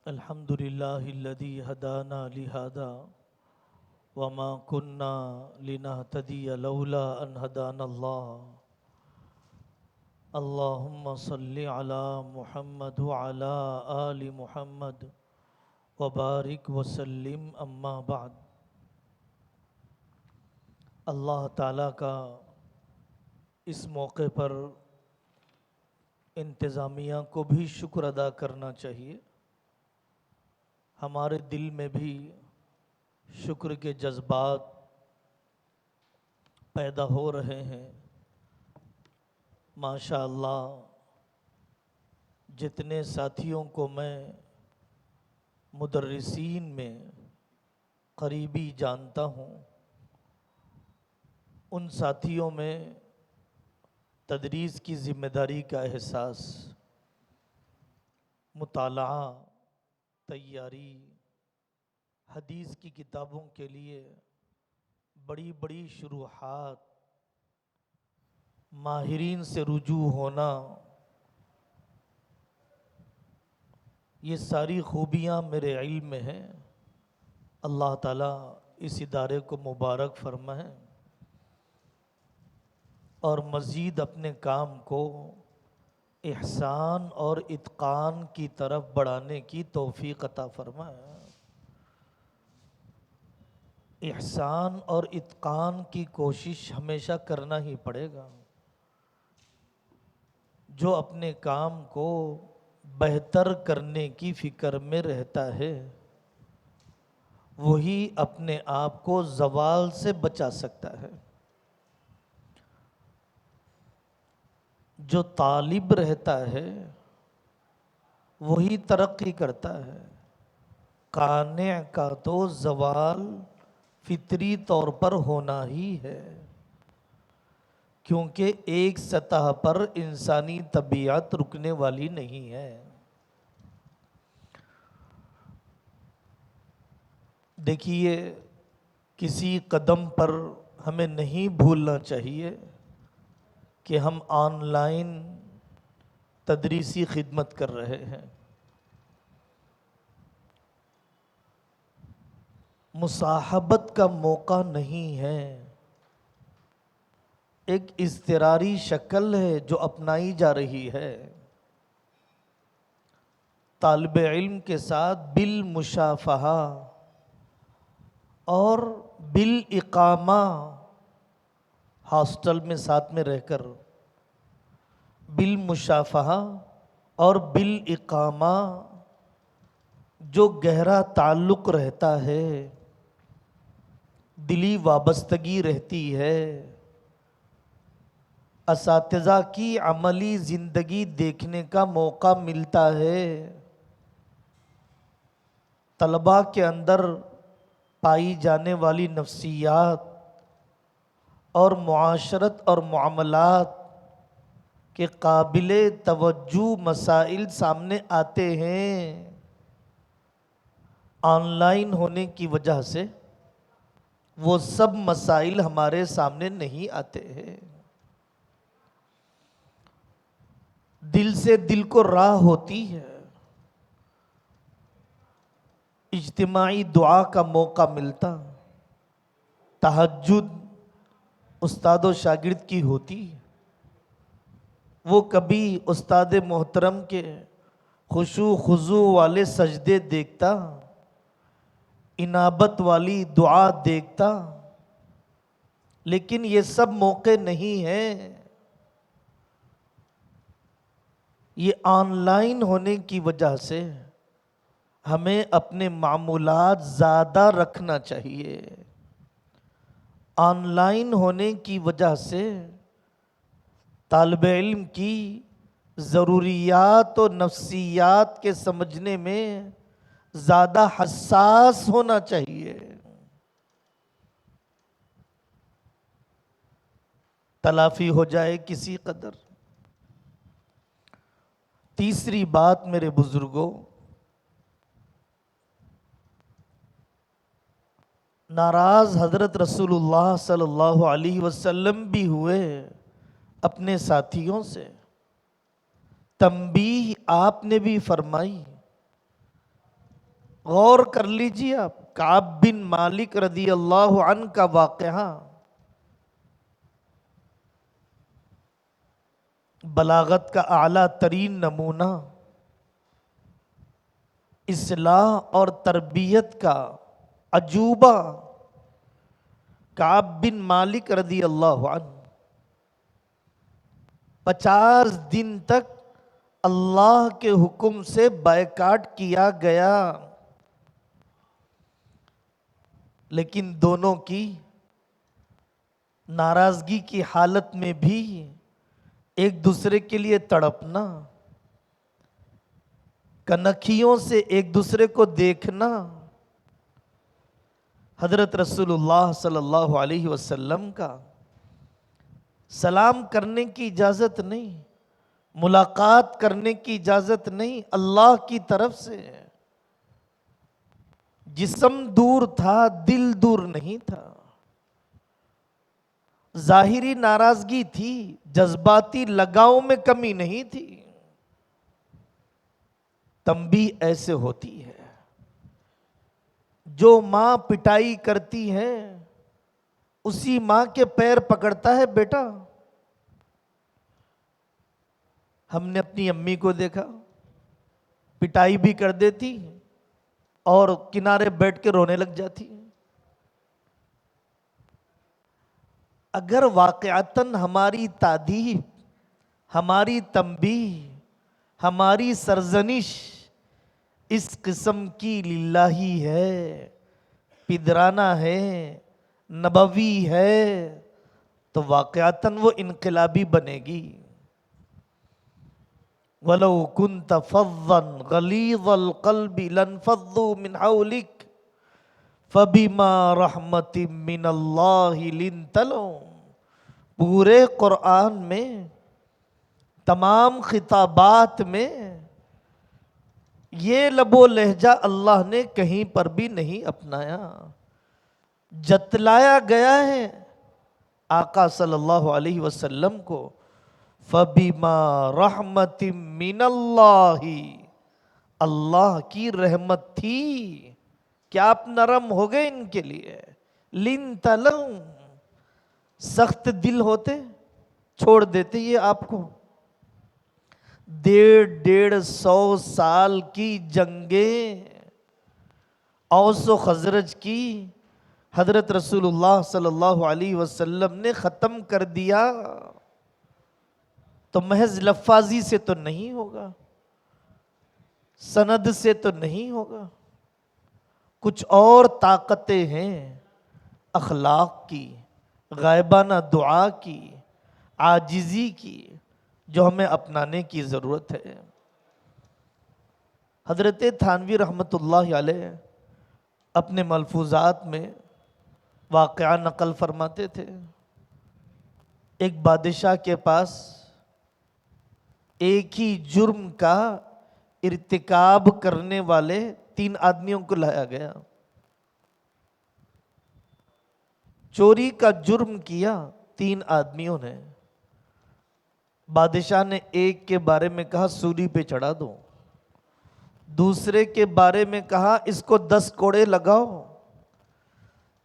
الحمد لله الذي هدانا لهذا وما كنا لنهتدي لولا أن هدانا الله. اللهم صل على محمد وعلى آل محمد وبارك وسلم. اما بعد. اللہ تعالیٰ کا اس موقع پر انتظامیہ کو بھی شکر ادا کرنا چاہیے. ہمارے دل میں بھی شکر کے جذبات پیدا ہو رہے ہیں. ماشاء اللہ جتنے ساتھیوں کو میں مدرسین میں قریبی جانتا ہوں، ان ساتھیوں میں تدریس کی ذمہ داری کا احساس، مطالعہ، تیاری، حدیث کی کتابوں کے لیے بڑی بڑی شروحات، ماہرین سے رجوع ہونا، یہ ساری خوبیاں میرے علم میں ہیں. اللہ تعالیٰ اس ادارے کو مبارک فرمائے اور مزید اپنے کام کو احسان اور اتقان کی طرف بڑھانے کی توفیق عطا فرمائے. احسان اور اتقان کی کوشش ہمیشہ کرنا ہی پڑے گا. جو اپنے کام کو بہتر کرنے کی فکر میں رہتا ہے وہی اپنے آپ کو زوال سے بچا سکتا ہے. جو طالب رہتا ہے وہی ترقی کرتا ہے. قانع کا تو زوال فطری طور پر ہونا ہی ہے، کیونکہ ایک سطح پر انسانی طبیعت رکنے والی نہیں ہے. دیکھیے، کسی قدم پر ہمیں نہیں بھولنا چاہیے کہ ہم آن لائن تدریسی خدمت کر رہے ہیں. مصاحبت کا موقع نہیں ہے، ایک اضطراری شکل ہے جو اپنائی جا رہی ہے. طالب علم کے ساتھ بالمشافہہ اور بالاقامہ، ہاسٹل میں ساتھ میں رہ کر بالمشافہہ اور بالاقامہ جو گہرا تعلق رہتا ہے، دلی وابستگی رہتی ہے، اساتذہ کی عملی زندگی دیکھنے کا موقع ملتا ہے، طلباء کے اندر پائی جانے والی نفسیات اور معاشرت اور معاملات کے قابل توجہ مسائل سامنے آتے ہیں. آن لائن ہونے کی وجہ سے وہ سب مسائل ہمارے سامنے نہیں آتے ہیں. دل سے دل کو راہ ہوتی ہے، اجتماعی دعا کا موقع ملتا، تہجد استاد و شاگرد کی ہوتی. وہ کبھی استاد محترم کے خشوع خضوع والے سجدے دیکھتا، انابت والی دعا دیکھتا، لیکن یہ سب موقع نہیں ہیں. یہ آن لائن ہونے کی وجہ سے ہمیں اپنے معمولات زیادہ رکھنا چاہیے. آن لائن ہونے کی وجہ سے طالب علم کی ضروریات و نفسیات کے سمجھنے میں زیادہ حساس ہونا چاہیے. تلافی ہو جائے کسی قدر. تیسری بات میرے بزرگوں، ناراض حضرت رسول اللہ صلی اللہ علیہ وسلم بھی ہوئے اپنے ساتھیوں سے. تنبیہ آپ نے بھی فرمائی غور کر لیجیے آپ کعب بن مالک رضی اللہ عنہ کا واقعہ بلاغت کا اعلیٰ ترین نمونہ، اصلاح اور تربیت کا عجوبہ، کعب بن مالک رضی اللہ عنہ 50 دن تک اللہ کے حکم سے بائیکاٹ کیا گیا، لیکن دونوں کی ناراضگی کی حالت میں بھی ایک دوسرے کے لیے تڑپنا، کنکھیوں سے ایک دوسرے کو دیکھنا، حضرت رسول اللہ صلی اللہ علیہ وسلم کا سلام کرنے کی اجازت نہیں، ملاقات کرنے کی اجازت نہیں، اللہ کی طرف سے جسم دور تھا، دل دور نہیں تھا، ظاہری ناراضگی تھی، جذباتی لگاؤ میں کمی نہیں تھی۔ تنبیہ ایسے ہوتی ہے، جو ماں پٹائی کرتی ہے اسی ماں کے پیر پکڑتا ہے بیٹا۔ ہم نے اپنی امی کو دیکھا، پٹائی بھی کر دیتی اور کنارے بیٹھ کے رونے لگ جاتی۔ اگر واقعتاً ہماری تادیب، ہماری تنبیہ، ہماری سرزنش اس قسم کی للہی ہے، پدرانہ ہے، نبوی ہے، تو واقعتاً وہ انقلابی بنے گی۔ وَلَوْ كُنْتَ فَظًّا غَلِيظَ الْقَلْبِ لَانفَضُّوا مِنْ حَوْلِكَ فَبِمَا رَحْمَةٍ مِّنَ اللَّهِ لِنْتَ لَهُمْ۔ پورے قرآن میں تمام خطابات میں یہ لب و لہجہ اللہ نے کہیں پر بھی نہیں اپنایا، جتلایا گیا ہے آقا صلی اللہ علیہ وسلم کو، فَبِمَا رَحْمَةٍ مِّنَ اللَّهِ، اللہ کی رحمت تھی کہ آپ نرم ہو گئے ان کے لیے، لِنْتَ لَهُمْ، سخت دل ہوتے چھوڑ دیتے یہ آپ کو۔ 150 سال کی جنگیں اوس و خزرج کی حضرت رسول اللہ صلی اللہ علیہ وسلم نے ختم کر دیا، تو محض لفاظی سے تو نہیں ہوگا، سند سے تو نہیں ہوگا، کچھ اور طاقتیں ہیں اخلاق کی، غائبانہ دعا کی، عاجزی کی، جو ہمیں اپنانے کی ضرورت ہے۔ حضرت تھانوی رحمۃ اللہ علیہ اپنے ملفوظات میں واقعہ نقل فرماتے تھے، ایک بادشاہ کے پاس ایک ہی جرم کا ارتکاب کرنے والے 3 آدمیوں کو لایا گیا۔ چوری کا جرم کیا 3 آدمیوں نے، بادشاہ نے ایک کے بارے میں کہا سولی پہ چڑھا دو، دوسرے کے بارے میں کہا اس کو 10 کوڑے لگاؤ،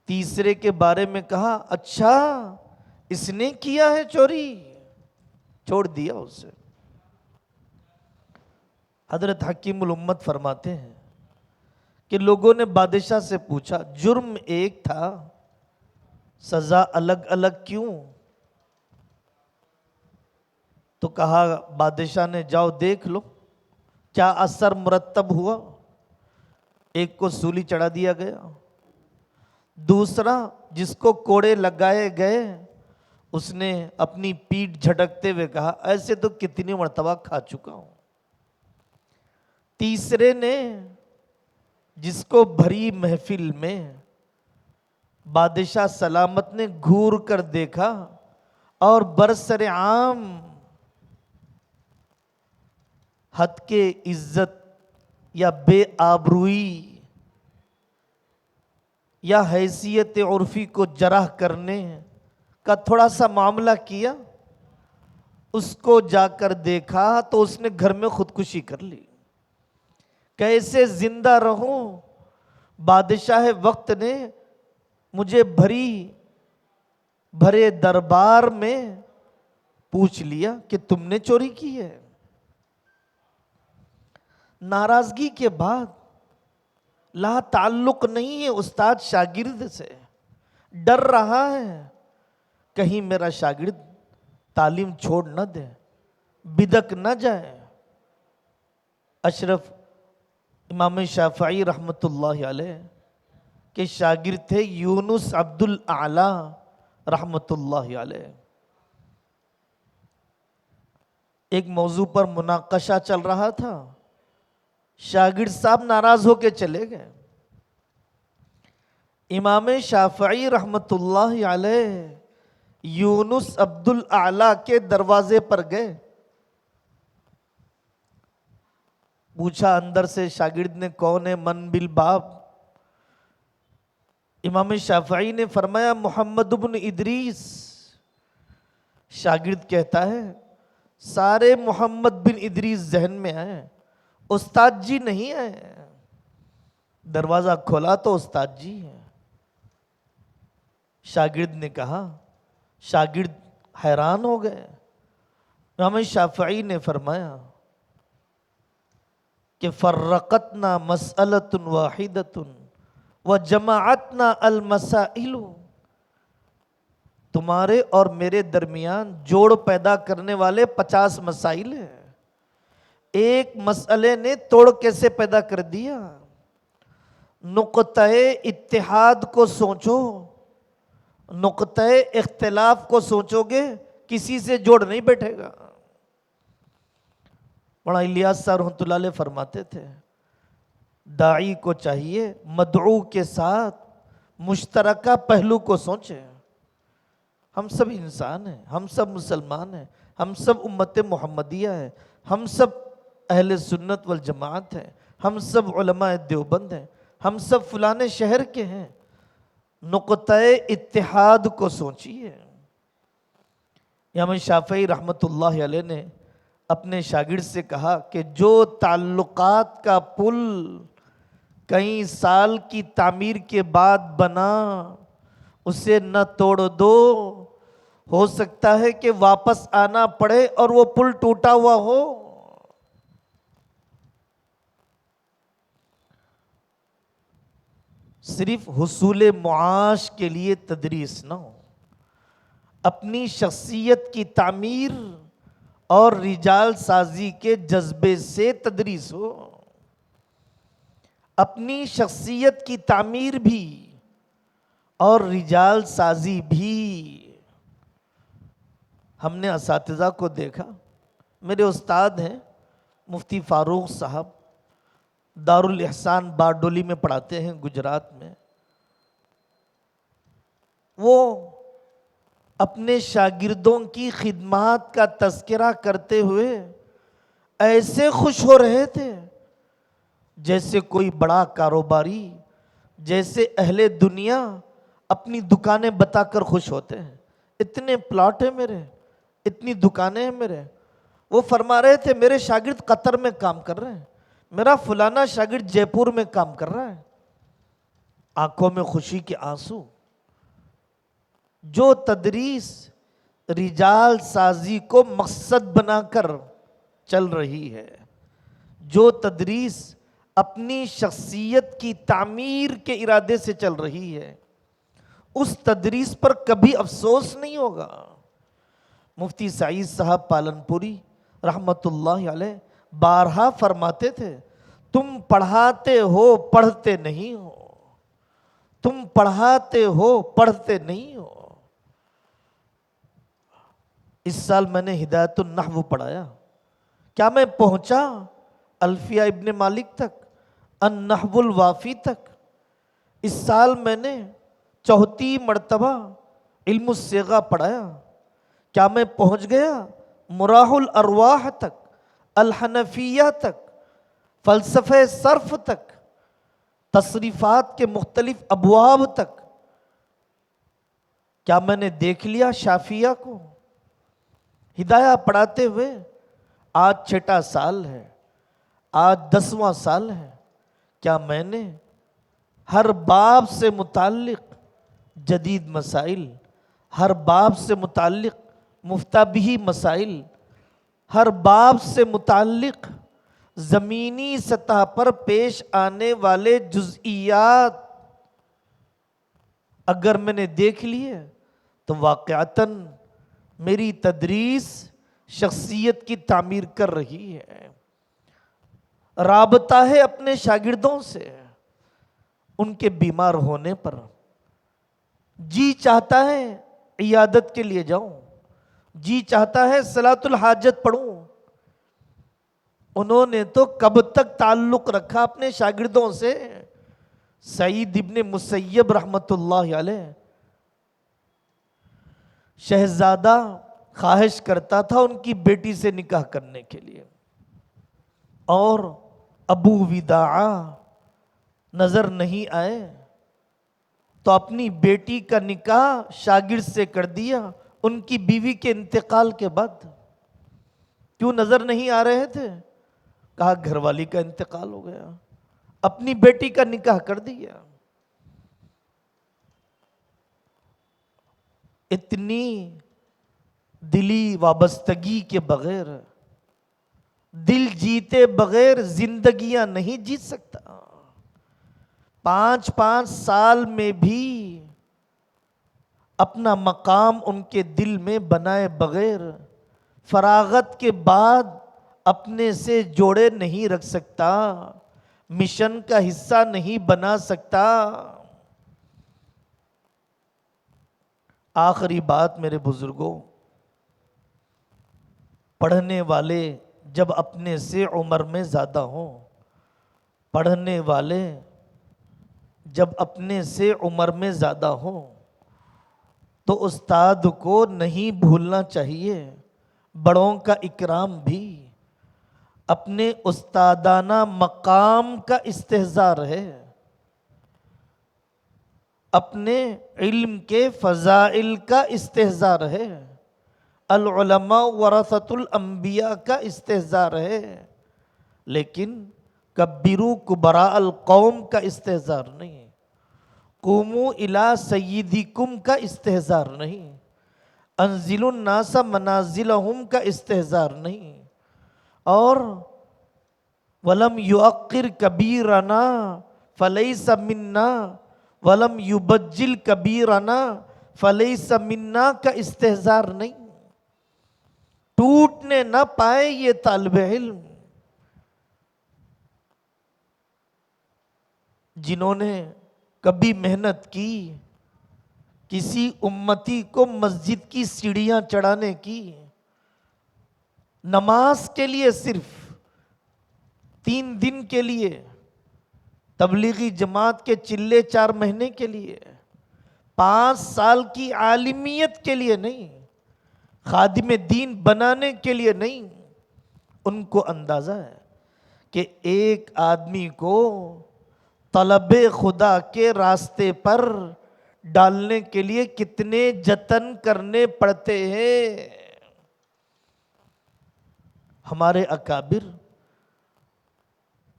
تیسرے کے بارے میں کہا اچھا اس نے کیا ہے چوری، چھوڑ دیا اسے۔ حضرت حکیم الامت فرماتے ہیں کہ لوگوں نے بادشاہ سے پوچھا جرم ایک تھا، سزا الگ الگ کیوں؟ تو کہا بادشاہ نے جاؤ دیکھ لو کیا اثر مرتب ہوا۔ ایک کو سولی چڑھا دیا گیا، دوسرا جس کو کوڑے لگائے گئے اس نے اپنی پیٹھ جھٹکتے ہوئے کہا ایسے تو کتنی مرتبہ کھا چکا ہوں، تیسرے نے جس کو بھری محفل میں بادشاہ سلامت نے گھور کر دیکھا اور برسر عام حد کے عزت یا بے آبروئی یا حیثیت عرفی کو جرح کرنے کا تھوڑا سا معاملہ کیا، اس کو جا کر دیکھا تو اس نے گھر میں خودکشی کر لی۔ کیسے زندہ رہوں بادشاہ وقت نے مجھے بھرے دربار میں پوچھ لیا کہ تم نے چوری کی ہے۔ ناراضگی کے بعد لا تعلق نہیں ہے استاد شاگرد سے، ڈر رہا ہے کہیں میرا شاگرد تعلیم چھوڑ نہ دے، بدک نہ جائے۔ اشرف امام شافعی رحمۃ اللہ علیہ کے شاگرد تھے یونس عبد الاعلی رحمۃ اللہ علیہ۔ ایک موضوع پر مناقشہ چل رہا تھا، شاگرد صاحب ناراض ہو کے چلے گئے۔ امام شافعی رحمۃ اللہ علیہ یونس عبد الاعلی کے دروازے پر گئے، پوچھا اندر سے شاگرد نے کون ہے من بالباب؟ امام شافعی نے فرمایا محمد بن ادریس۔ شاگرد کہتا ہے سارے محمد بن ادریس ذہن میں آئے، استاد جی نہیں آئے۔ دروازہ کھولا تو استاد جی ہیں۔ شاگرد نے کہا، شاگرد حیران ہو گئے۔ امام شافعی نے فرمایا کہ فرقتنا مسئلۃ واحدۃ وجمعتنا المسائل، تمہارے اور میرے درمیان جوڑ پیدا کرنے والے 50 مسائل ہیں، ایک مسئلے نے توڑ کیسے پیدا کر دیا؟ نقطۂ اتحاد کو سوچو، نقطۂ اختلاف کو سوچو گے کسی سے جوڑ نہیں بیٹھے گا۔ مولانا الیاس صاحب رحمۃ اللہ علیہ فرماتے تھے داعی کو چاہیے مدعو کے ساتھ مشترکہ پہلو کو سوچے۔ ہم سب انسان ہیں، ہم سب مسلمان ہیں، ہم سب امت محمدیہ ہیں، ہم سب اہل سنت والجماعت ہیں، ہم سب علماء دیوبند ہیں، ہم سب فلانے شہر کے ہیں۔ نقطۂ اتحاد کو سوچیے۔ امام شافعی رحمۃ اللہ علیہ نے اپنے شاگرد سے کہا کہ جو تعلقات کا پل کئی سال کی تعمیر کے بعد بنا اسے نہ توڑ دو، ہو سکتا ہے کہ واپس آنا پڑے اور وہ پل ٹوٹا ہوا ہو۔ صرف حصول معاش کے لیے تدریس نہ ہو، اپنی شخصیت کی تعمیر اور رجال سازی کے جذبے سے تدریس ہو۔ اپنی شخصیت کی تعمیر بھی اور رجال سازی بھی۔ ہم نے اساتذہ کو دیکھا، میرے استاد ہیں مفتی فاروق صاحب، دارالاحسان بارڈولی میں پڑھاتے ہیں گجرات میں۔ وہ اپنے شاگردوں کی خدمات کا تذکرہ کرتے ہوئے ایسے خوش ہو رہے تھے جیسے کوئی بڑا کاروباری، جیسے اہل دنیا اپنی دکانیں بتا کر خوش ہوتے ہیں۔ اتنے پلاٹ ہیں میرے، اتنی دکانیں ہیں میرے۔ وہ فرما رہے تھے میرے شاگرد قطر میں کام کر رہے ہیں، میرا فلانا شاگرد جے پور میں کام کر رہا ہے۔ آنکھوں میں خوشی کے آنسو۔ جو تدریس رجال سازی کو مقصد بنا کر چل رہی ہے، جو تدریس اپنی شخصیت کی تعمیر کے ارادے سے چل رہی ہے، اس تدریس پر کبھی افسوس نہیں ہوگا۔ مفتی سعید صاحب پالنپوری رحمۃ اللہ علیہ بارہا فرماتے تھے تم پڑھاتے ہو پڑھتے نہیں ہو، تم پڑھاتے ہو پڑھتے نہیں ہو۔ اس سال میں نے ہدایت النحو پڑھایا، کیا میں پہنچا الفیہ ابن مالک تک، النحو الوافی تک؟ اس سال میں نے 34 مرتبہ علم الصیغہ پڑھایا، کیا میں پہنچ گیا مراح الارواح تک، الحنفیہ تک، فلسفہ صرف تک، تصریفات کے مختلف ابواب تک؟ کیا میں نے دیکھ لیا شافیہ کو؟ ہدایہ پڑھاتے ہوئے آج 6واں سال ہے، آج 10واں سال ہے، کیا میں نے ہر باب سے متعلق جدید مسائل، ہر باب سے متعلق مفتبی مسائل، ہر باب سے متعلق زمینی سطح پر پیش آنے والے جزئیات اگر میں نے دیکھ لیے تو واقعتاً میری تدریس شخصیت کی تعمیر کر رہی ہے۔ رابطہ ہے اپنے شاگردوں سے، ان کے بیمار ہونے پر جی چاہتا ہے عیادت کے لیے جاؤں، جی چاہتا ہے صلاۃ الحاجت پڑھوں۔ انہوں نے تو کب تک تعلق رکھا اپنے شاگردوں سے؟ سعید ابن مسیب رحمت اللہ علیہ، شہزادہ خواہش کرتا تھا ان کی بیٹی سے نکاح کرنے کے لیے، اور ابو وداع نظر نہیں آئے تو اپنی بیٹی کا نکاح شاگرد سے کر دیا ان کی بیوی کے انتقال کے بعد۔ کیوں نظر نہیں آ رہے تھے؟ کہا گھر والی کا انتقال ہو گیا، اپنی بیٹی کا نکاح کر دیا۔ اتنی دلی وابستگی کے بغیر، دل جیتے بغیر زندگیاں نہیں جیت سکتا۔ 5 سال میں بھی اپنا مقام ان کے دل میں بنائے بغیر فراغت کے بعد اپنے سے جوڑے نہیں رکھ سکتا، مشن کا حصہ نہیں بنا سکتا۔ آخری بات میرے بزرگوں، پڑھنے والے جب اپنے سے عمر میں زیادہ ہوں، پڑھنے والے جب اپنے سے عمر میں زیادہ ہوں تو استاد کو نہیں بھولنا چاہیے۔ بڑوں کا اکرام بھی اپنے استادانہ مقام کا استحضار ہے، اپنے علم کے فضائل کا استحضار ہے، العلماء ورثۃ الانبیاء کا استحضار ہے، لیکن کبروا کبراء القوم کا استحضار نہیں، قوموا الی سیدکم کا استحضار نہیں، انزلوا الناس منازلہم کا استحضار نہیں، اور ولم یؤقر کبیرنا فلیس منا ولم یبجل کبیرنا فلیس منا کا استحضار نہیں۔ ٹوٹنے نہ پائے یہ طالب علم جنہوں نے کبھی محنت کی کسی امتی کو مسجد کی سیڑھیاں چڑھانے کی، نماز کے لیے صرف 3 دن کے لیے، تبلیغی جماعت کے چلے 4 مہینے کے لیے، 5 سال کی عالمیت کے لیے نہیں، خادم دین بنانے کے لیے نہیں۔ ان کو اندازہ ہے کہ ایک آدمی کو طلب خدا کے راستے پر ڈالنے کے لیے کتنے جتن کرنے پڑتے ہیں۔ ہمارے اکابر،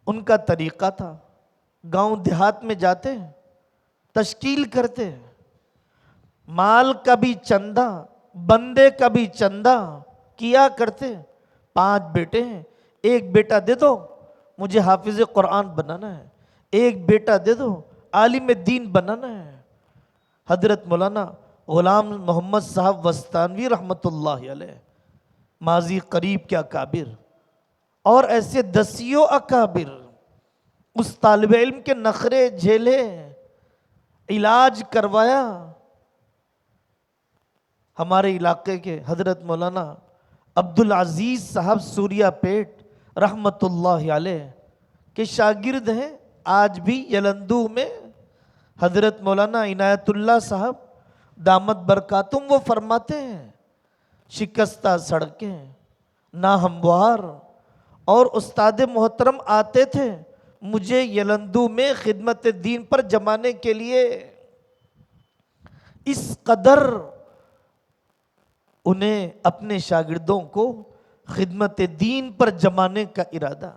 ان کا طریقہ تھا، گاؤں دیہات میں جاتے تشکیل کرتے، مال کا بھی چندہ بندے کا بھی چندہ کیا کرتے۔ 5 بیٹے ہیں، ایک بیٹا دے دو مجھے حافظ قرآن بنانا ہے، ایک بیٹا دے دو عالم دین بنانا ہے۔ حضرت مولانا غلام محمد صاحب وستانوی رحمت اللہ علیہ، ماضی قریب کے اکابر، اور ایسے دسیوں اکابر اس طالب علم کے نخرے جھیلے، علاج کروایا۔ ہمارے علاقے کے حضرت مولانا عبدالعزیز صاحب سوریا پیٹ رحمت اللہ علیہ کے شاگرد ہیں، آج بھی یلندو میں حضرت مولانا عنایت اللہ صاحب دامت برکاتہم وہ فرماتے ہیں، شکستہ سڑکیں ناہموار، اور استاد محترم آتے تھے مجھے یلندو میں خدمت دین پر جمانے کے لیے۔ اس قدر انہیں اپنے شاگردوں کو خدمت دین پر جمانے کا ارادہ۔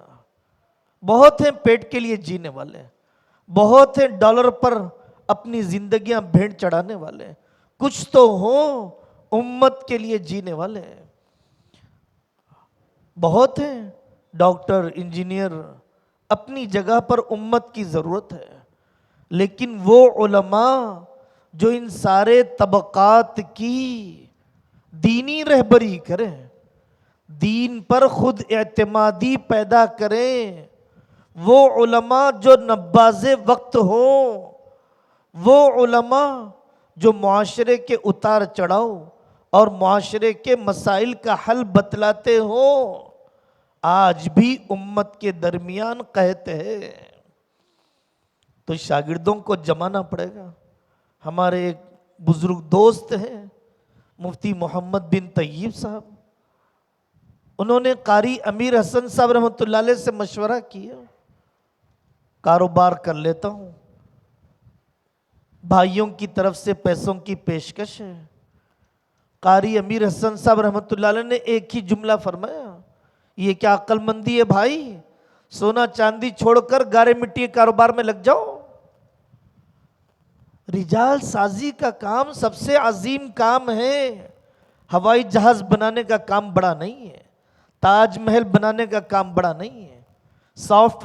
بہت ہیں پیٹ کے لیے جینے والے، بہت ہیں ڈالر پر اپنی زندگیاں بھیڑ چڑھانے والے، کچھ تو ہوں امت کے لیے جینے والے۔ بہت ہیں ڈاکٹر، انجینئر، اپنی جگہ پر امت کی ضرورت ہے، لیکن وہ علماء جو ان سارے طبقات کی دینی رہبری کریں، دین پر خود اعتمادی پیدا کریں، وہ علماء جو نباز وقت ہوں، وہ علماء جو معاشرے کے اتار چڑھاؤ اور معاشرے کے مسائل کا حل بتلاتے ہوں، آج بھی امت کے درمیان قحط ہے۔ تو شاگردوں کو جمانا پڑے گا۔ ہمارے ایک بزرگ دوست ہیں مفتی محمد بن طیب صاحب، انہوں نے قاری امیر حسن صاحب رحمۃ اللہ علیہ سے مشورہ کیا، کاروبار کر لیتا ہوں، بھائیوں کی طرف سے پیسوں کی پیشکش ہے۔ قاری امیر حسن صاحب رحمۃ اللہ علیہ نے ایک ہی جملہ فرمایا، یہ کیا عقل مندی ہے بھائی، سونا چاندی چھوڑ کر گارے مٹی کے کاروبار میں لگ جاؤ۔ رجال سازی کا کام سب سے عظیم کام ہے، ہوائی جہاز بنانے کا کام بڑا نہیں ہے، تاج محل بنانے کا کام بڑا نہیں ہے، سافٹ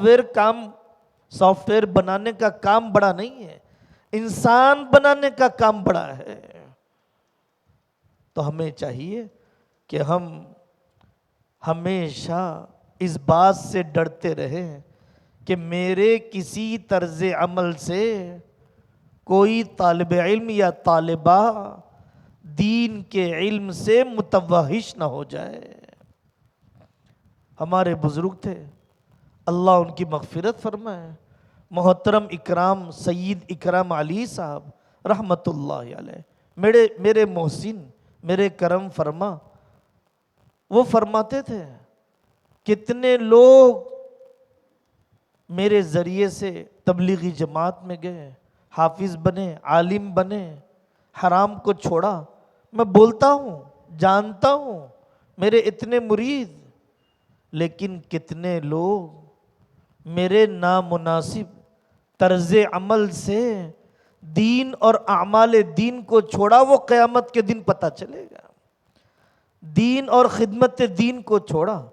ویئر بنانے کا کام بڑا نہیں ہے، انسان بنانے کا کام بڑا ہے۔ تو ہمیں چاہیے کہ ہم ہمیشہ اس بات سے ڈرتے رہیں کہ میرے کسی طرز عمل سے کوئی طالب علم یا طالبہ دین کے علم سے متوحش نہ ہو جائے۔ ہمارے بزرگ تھے، اللہ ان کی مغفرت فرمائے، محترم اکرام سید اکرام علی صاحب رحمت اللہ علیہ، میرے محسن، میرے کرم فرما، وہ فرماتے تھے کتنے لوگ میرے ذریعے سے تبلیغی جماعت میں گئے، حافظ بنے، عالم بنے، حرام کو چھوڑا۔ میں بولتا ہوں، جانتا ہوں میرے اتنے مرید، لیکن کتنے لوگ میرے نامناسب طرز عمل سے دین اور اعمال دین کو چھوڑا، وہ قیامت کے دن پتہ چلے گا۔ دین اور خدمت دین کو چھوڑا،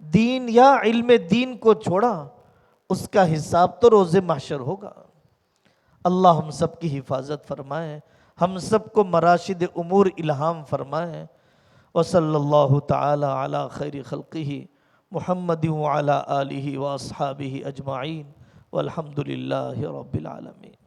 دین یا علم دین کو چھوڑا، اس کا حساب تو روز محشر ہوگا۔ اللہ ہم سب کی حفاظت فرمائے، ہم سب کو مراشد امور الہام فرمائے۔ وصلی اللہ تعالی علی خیر خلقہ محمد وعلی آلہ واصحابہ اجمعین والحمد للہ رب العالمین۔